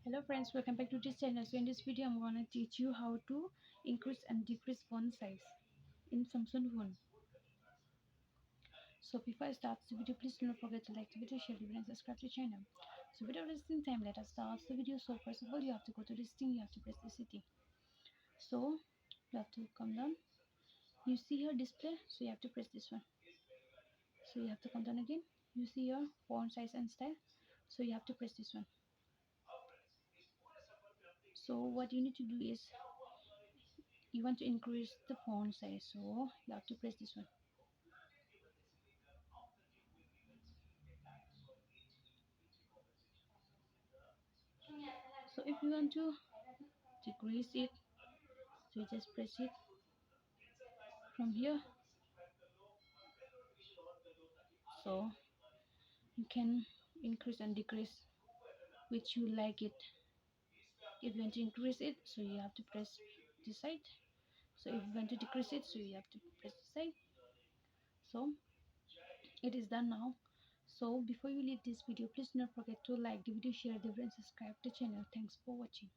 Hello friends, welcome back to this channel. So in this video I'm gonna teach you how to increase and decrease font size in Samsung phone. So before I start the video, please do not forget to like the video, share the video and subscribe to the channel. So without wasting time, let us start the video. So first of all, you have to go to this thing, you have to press the city. So you have to come down. You see your display, so you have to press this one. So you have to come down again. You see your font size and style, so you have to press this one. So what you need to do is you want to increase the font size, so you have to press this one. So if you want to decrease it, so you just press it from here, so you can increase and decrease which you like it. If you want to increase it, so you have to press this side. So if you want to decrease it, so you have to press this side. So it is done now. So before you leave this video, please do not forget to like the video, share the video and subscribe the channel. Thanks for watching.